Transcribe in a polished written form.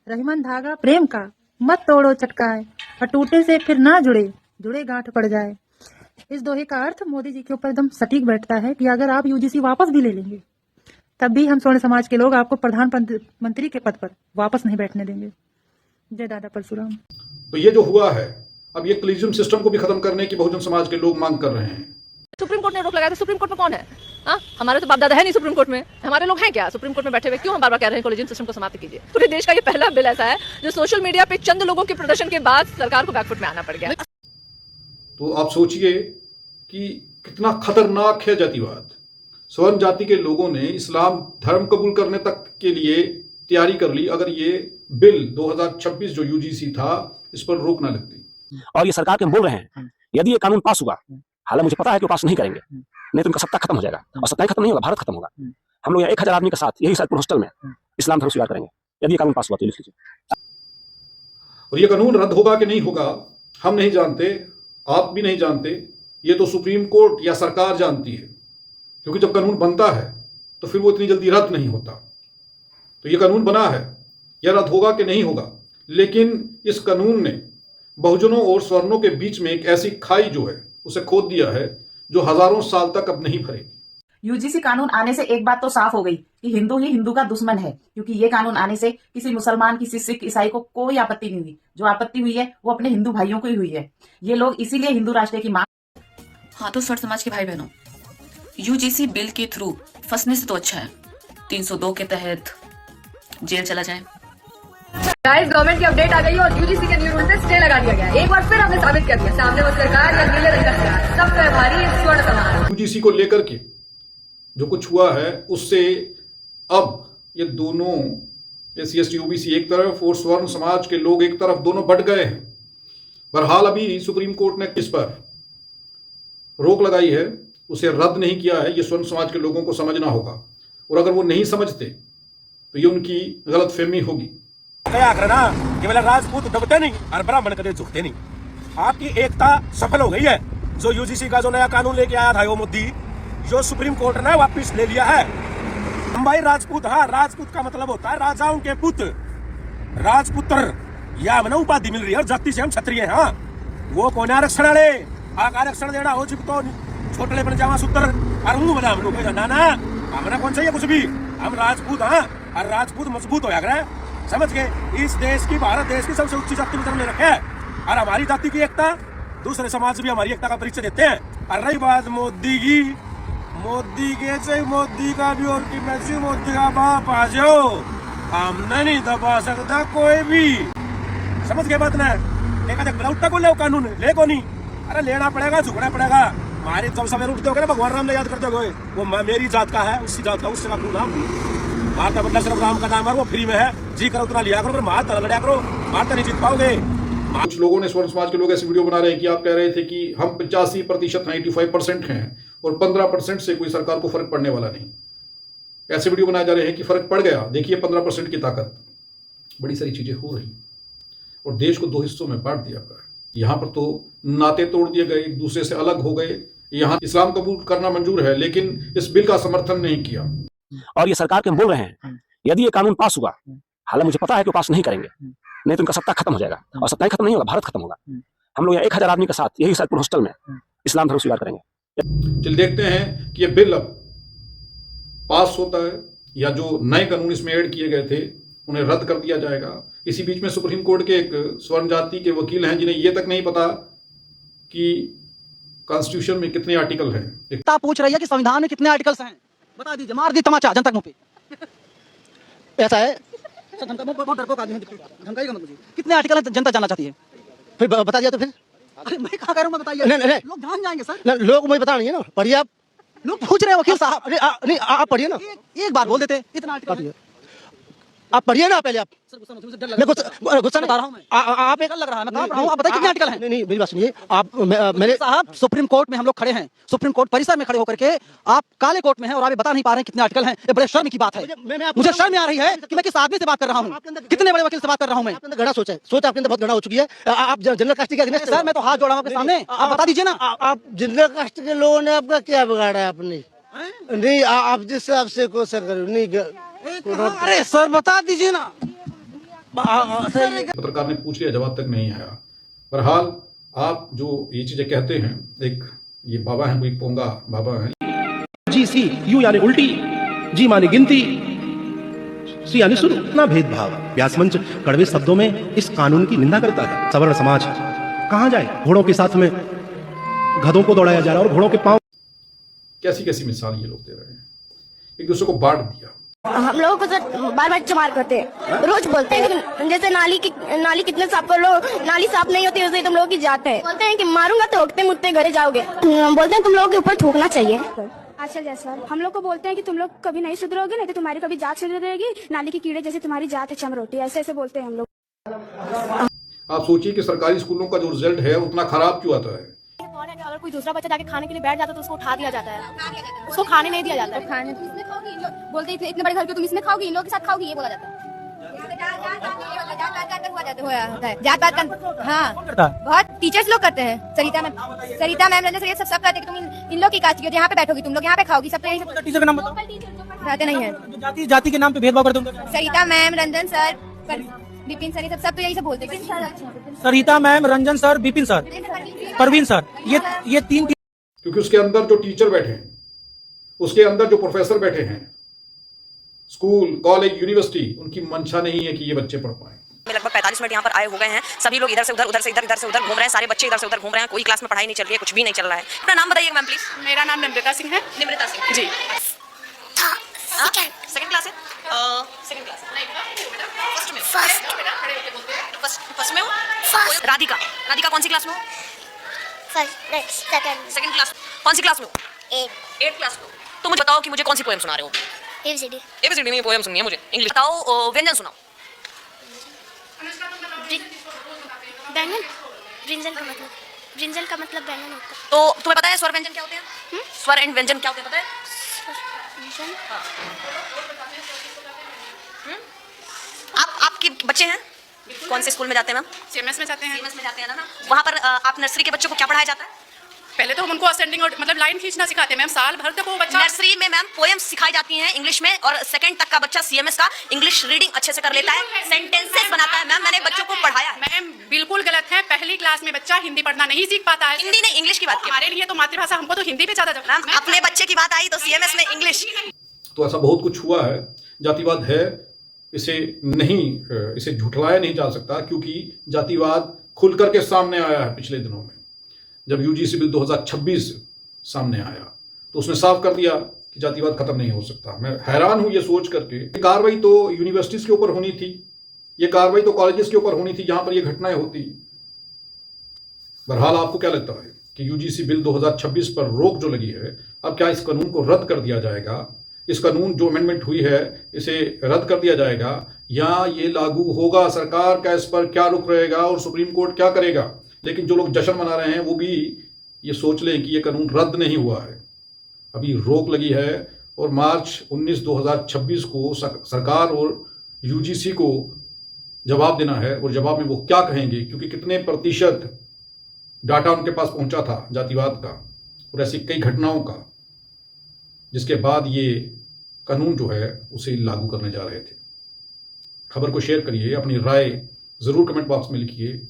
रहीमन धागा प्रेम का मत तोड़ो चटकाए, और टूटे से फिर ना जुड़े, जुड़े गांठ पड़ जाए। इस दोहे का अर्थ मोदी जी के ऊपर एकदम सटीक बैठता है कि अगर आप यूजीसी वापस भी ले लेंगे तब भी हम स्वर्ण समाज के लोग आपको प्रधानमंत्री के पद पर वापस नहीं बैठने देंगे। जय दादा परशुराम। तो ये जो हुआ है, अब ये कलीजियम सिस्टम को भी खत्म करने की बहुजन समाज के लोग मांग कर रहे हैं। सुप्रीम कोर्ट ने रोक लगाया था। सुप्रीम कोर्ट में कौन है? हाँ, हमारे तो बाप दादा है नहीं सुप्रीम कोर्ट में। हमारे लोग हैं क्या सुप्रीम कोर्ट में बैठे हुए? क्यों हम बार बार कह रहे हैं कॉलेजियम सिस्टम को समाप्त कीजिए? पूरे देश का ये पहला बिल ऐसा है जो सोशल मीडिया पे चंद लोगों के प्रदर्शन के बाद सरकार को बैकफुट में आना पड़ गया। तो आप सोचिए कि कितना खतरनाक है जातिवाद। स्वर्ण जाति के लोगों ने इस्लाम धर्म कबूल करने तक के लिए तैयारी कर ली अगर ये बिल 2026 जो यूजीसी था इस पर रोक ना लगती। और ये सरकार के हम बोल रहे हैं, यदि ये कानून पास हुआ, हालांकि मुझे पता है कि वो पास नहीं करेंगे, नहीं तो उनका सत्ता खत्म हो जाएगा, और सत्ता ही खत्म नहीं होगा, भारत खत्म होगा। हम लोग यहाँ 1000 आदमी के साथ यही सैदपुर हॉस्टल में इस्लाम धर्म स्वीकार करेंगे यदि ये कानून पास हुआ तो। लिख लीजिए। और ये कानून रद्द होगा कि नहीं होगा हम नहीं जानते, आप भी नहीं जानते, ये तो सुप्रीम कोर्ट या सरकार जानती है, क्योंकि जब कानून बनता है तो फिर वो इतनी जल्दी रद्द नहीं होता। तो ये कानून बना है, यह रद्द होगा कि नहीं होगा, लेकिन इस कानून ने बहुजनों और स्वर्णों के बीच में एक ऐसी खाई जो है उसे खोद दिया है जो हजारों साल तक अब नहीं भरेगी। यूजीसी कानून आने से एक बात तो साफ हो गई कि हिंदू ही हिंदू का दुश्मन है, क्योंकि ये कानून आने से किसी मुसलमान, किसी सिख, ईसाई को कोई आपत्ति नहीं हुई। जो आपत्ति हुई है वो अपने हिंदू भाइयों को ही हुई है। ये लोग इसीलिए हिंदू राष्ट्र की मांग। हाँ, तो स्वर्ण समाज के भाई बहनों, यूजीसी बिल के थ्रू फंसने से तो अच्छा है 302 के तहत जेल चला जाए। गाइस, गवर्नमेंट की अपडेट आ गई और यूजीसी के न्यू रूल पे स्टे लगा दिया गया। एक बार फिर हमने साबित कर दिया, सामने वो सरकार या नीले रंग का सरकार, सब पे भारी है स्वर्ण समाज। यूजीसी को लेकर के जो कुछ हुआ है उससे अब ये दोनों SC ST OBC एक तरफ और स्वर्ण समाज के लोग एक तरफ, दोनों बढ़ गए हैं। बहरहाल अभी सुप्रीम कोर्ट ने किस पर रोक लगाई है, उसे रद्द नहीं किया है, ये स्वर्ण समाज के लोगों को समझना होगा। और अगर वो नहीं समझते तो ये उनकी गलतफहमी होगी। क्या करना केवल राजपूत दबते नहीं और ब्राह्मण कदे झुकते नहीं। आपकी एकता सफल हो गई है। जो यूजीसी का जो नया कानून लेके आया था वो मोदी, जो सुप्रीम कोर्ट ने वापस ले लिया है। हम भाई राजपूत, हाँ, राजपूत का मतलब होता है राजाओं के पुत्र, राजपुत्र, या मना उपाधि मिल रही है और जाति से हम क्षत्रिय हैं। हाँ, वो कौन आरक्षण वाले आरक्षण देना हो जिब तो छोटले बन जावा सूत्र और मुंह बना हम लोग ना हमारा कौन चाहिए कुछ भी। हम राजपूत, हाँ, और राजपूत मजबूत हो जाएगा, समझ गए। इस देश की, भारत देश की सबसे उच्च जाति में रखे है और हमारी जाति की एकता, दूसरे समाज भी हमारी एकता का परिचय देते हैं। और रही बात मोदी की, मोदी के से मोदी का भी और की मैसी मोदी का बाप आ जाओ, हमने नहीं दबा सकता कोई भी, समझ गए बात ना। देखा को ले कानून ले को नहीं, अरे लेना पड़ेगा, झुकना पड़ेगा। हमारे जब सवेरे उठते हो भगवान राम ने याद करते हो, वो मेरी जात का है, उसी जात का, उससे नाम माता बदला सिर्फ राम का नाम है, वो फ्री में है, जी करो उतना लिया करो, पर माता लड़ा करो, माता नहीं जीत पाओगे। कुछ लोगों ने, स्वर्ण समाज के लोग ऐसी वीडियो बना रहे हैं कि आप कह रहे थे कि हम 85% 95% हैं और 15% से कोई सरकार को फर्क पड़ने वाला नहीं। ऐसे वीडियो बनाए जा रहे हैं कि फर्क पड़ गया, देखिए 15% की ताकत। बड़ी सारी चीजें हो रही और देश को 2 हिस्सों में बांट दिया गया। यहाँ पर तो नाते तोड़ दिए गए, एक दूसरे से अलग हो गए। यहाँ इस्लाम कबूल करना मंजूर है लेकिन इस बिल का समर्थन नहीं किया। और ये सरकार के हम बोल रहे हैं, यदि ये कानून पास हुआ, हालांकि मुझे पता है कि वो पास नहीं करेंगे, नहीं तो उनका सत्ता खत्म हो जाएगा, और सत्ता ही खत्म नहीं होगा, भारत खत्म होगा। हम लोग यहाँ 1000 आदमी के साथ यही सैदपुर हॉस्टल में इस्लाम धर्म स्वीकार करेंगे। चल देखते हैं कि ये बिल अब पास होता है या जो नए कानून इसमें ऐड किए गए थे उन्हें रद्द कर दिया जाएगा। इसी बीच में सुप्रीम कोर्ट के एक स्वर्ण जाति के वकील हैं जिन्हें यह तक नहीं पता कि कॉन्स्टिट्यूशन में कितने आर्टिकल हैं। एकता पूछ रही है कि संविधान में कितने आर्टिकल्स हैं, बता दीजिए। मार दी तमाचा जनता मुंह पे। ऐसा है, बहुत डरपोक आदमी है, धमकाएगा मत मुझे। कितने आर्टिकल हैं जनता जानना चाहती है, फिर बता दिया तो फिर अरे मैं कहाँ कह रहा हूँ, बताइए। लोग जान जाएंगे सर, लोग मुझे बता नहीं है ना, पढ़िए आप। लोग पूछ रहे हैं वकील साहब, नहीं आप पढ़िए ना, एक बार बोल देते इतना आर्टिकल, आप पढ़िए ना पहले। आप गुस्सा बता रहा हूँ मैं, आप एक लग रहा है, मैं कह रहा हूँ, आप बताइए कितने आर्टिकल हैं। नहीं मेरी बात सुनिए आप, मेरे साहब सुप्रीम कोर्ट में हम लोग खड़े हैं, सुप्रीम कोर्ट परिसर में खड़े होकर के आप काले कोर्ट में हैं और आप बता नहीं पा रहे हैं कितने आर्टिकल हैं। ये बड़े शर्म की बात है, मुझे शर्म आ रही है कि मैं किस आदमी से बात कर रहा हूँ, कितने बड़े वकील से बात कर रहा हूँ मैं। गड़ा सोच है, सोच आपके अंदर बहुत गड़ा हो चुकी है। आप जनरल कास्ट के अगेंस्ट, सर मैं तो हाथ जोड़ा हूँ आपके सामने, आप बता दीजिए ना। आप जनरल कास्ट के लोगों ने आपका क्या बिगाड़ा है? आपने नहीं, आप जिस हिसाब से क्वेश्चन करो नहीं। अरे सर बता दीजिए ना, पत्रकार ने पूछ लिया, जवाब तक नहीं आया। बहरहाल आप जो ये चीजें कहते हैं, एक ये बाबा हैं, कोई पोंगा बाबा हैं, जी सी यू यानी उल्टी, जी मानी गिनती, सी यानी शुरू। इतना भेदभाव व्यास मंच कड़वे शब्दों में इस कानून की निंदा करता है। सवर्ण समाज कहाँ जाए? घोड़ों के साथ में गधों को दौड़ाया जा रहा है और घोड़ों के पांव। कैसी कैसी मिसाल ये लोग दे रहे हैं, एक दूसरे को बांट दिया। हम लोगों को सर बार बार चमार करते हैं, रोज बोलते हैं कि जैसे नाली कितने साफ कर लो, नाली साफ नहीं होती वैसे तुम लोगों की जात है। बोलते हैं कि मारूंगा तो उठते मुठते घरे जाओगे। बोलते हैं तुम लोगों के ऊपर थूकना चाहिए। अच्छा जैसा हम लोग को बोलते हैं कि तुम लोग कभी नहीं सुधरोगे, नहीं तो तुम्हारी कभी जात सुधरेगी, नाली के कीड़े जैसे तुम्हारी जात है चमरोटी, ऐसे ऐसे बोलते हैं हम लोग। आप सोचिए कि सरकारी स्कूलों का जो रिजल्ट है उतना खराब क्यों आता है। अगर कोई दूसरा बच्चा जाके खाने के लिए बैठ जाता है तो उसको उठा दिया जाता है, उसको खाने नहीं दिया जाता है। खाने बोलते हैं इतने बड़े घर के तुम इसमें खाओगी, इन लोगों के साथ खाओगी, ये बोला जाता है। जात पात कर, हाँ बहुत टीचर्स लोग करते हैं। सरिता मैम रंजन सर ये सब करते हैं कि तुम इन लोग की कास्ट की हो, यहाँ पे बैठोगी तुम लोग, यहाँ पे खाओगी, सब तो टीचर का नाम बताओ। रहते नहीं है। जाति के नाम पे भेदभाव करते हैं। Sarita ma'am, Ranjan sir, Vipin sir, ये सब तो यही सब बोलते हैं। Sarita ma'am, Ranjan sir, Vipin sir, Parveen sir, ये तीन। क्योंकि उसके अंदर जो टीचर बैठे हैं, उसके अंदर जो प्रोफेसर बैठे हैं, स्कूल, कॉलेज, यूनिवर्सिटी, उनकी मंशा नहीं है कि ये बच्चे पढ़ पाए। लगभग 45 मिनट यहाँ पर आए हो गए हैं। सभी लोग इधर से उधर, उधर से इधर से उधर घूम रहे हैं। सारे बच्चे इधर से उधर घूम रहे हैं। कोई क्लास में पढ़ाई नहीं चल रही है, कुछ भी नहीं चल रहा है। अपना नाम बताइए मैम प्लीज। मेरा नाम निमृता सिंह है। निमृता सिंह जी। सेकंड क्लास है? सेकंड क्लास फर्स्ट में हो? राधिका कौन सी क्लास में हो? Second class. कौन सी क्लास में हो? 8th क्लास में। तो मुझे बताओ कि मुझे कौन सी पोएम सुना रहे हो? एबीसीडी नहीं, पोएम सुननी है मुझे। इंग्लिश बताओ, व्यंजन सुनाओ। बैंगन, ब्रिंजल का मतलब बैंगन होता है। तो तुम्हें पता है स्वर व्यंजन क्या होते हैं? स्वर एंड व्यंजन क्या होते हैं पता है? आपके बच्चे हैं? कौन से स्कूल में जाते हैं मैम? सीएमएस में जाते हैं। सीएमएस में जाते हैं ना। वहाँ पर आप नर्सरी के बच्चों को क्या पढ़ाया जाता है? पहले तो हम उनको असेंडिंग और मतलब लाइन खींचना सिखाते हैं मैम। साल भर तक वो बच्चा नर्सरी में मैम पोएम्स सिखाई जाती हैं इंग्लिश में, और सेकंड तक का बच्चा सीएमएस का इंग्लिश रीडिंग अच्छे से कर लेता है, सेंटेंसेस बनाता है। मैम मैंने बच्चों को पढ़ाया है। मैम बिल्कुल गलत है। पहली क्लास में बच्चा हिंदी पढ़ना नहीं सीख पाता है। हिंदी नहीं, इंग्लिश की बात की। हमारे लिए तो मातृभाषा, हमको तो हिंदी पे ज्यादा मैम अपने बच्चे की बात आई तो सीएमएस में इंग्लिश। तो ऐसा बहुत कुछ हुआ है। जातिवाद है, इसे झुठलाया नहीं जा सकता, क्योंकि जातिवाद खुल करके सामने आया है पिछले दिनों में। जब यूजीसी बिल 2026 सामने आया तो उसने साफ कर दिया कि जातिवाद खत्म नहीं हो सकता। मैं हैरान हूं ये सोच करके। कार्रवाई तो यूनिवर्सिटीज के ऊपर होनी थी, ये कार्रवाई तो कॉलेजेस के ऊपर होनी थी जहां पर ये घटनाएं होती। बहरहाल आपको क्या लगता है कि यूजीसी बिल 2026 पर रोक जो लगी है, अब क्या इस कानून को रद्द कर दिया जाएगा? इस कानून जो अमेंडमेंट हुई है इसे रद्द कर दिया जाएगा या ये लागू होगा? सरकार का इस पर क्या रुख रहेगा और सुप्रीम कोर्ट क्या करेगा? लेकिन जो लोग जश्न मना रहे हैं वो भी ये सोच लें कि ये कानून रद्द नहीं हुआ है, अभी रोक लगी है। और मार्च 19, 2026 को सरकार और यूजीसी को जवाब देना है, और जवाब में वो क्या कहेंगे, क्योंकि कितने प्रतिशत डाटा उनके पास पहुंचा था जातिवाद का और ऐसी कई घटनाओं का, जिसके बाद ये कानून जो है उसे लागू करने जा रहे थे। खबर को शेयर करिए, अपनी राय ज़रूर कमेंट बॉक्स में लिखिए।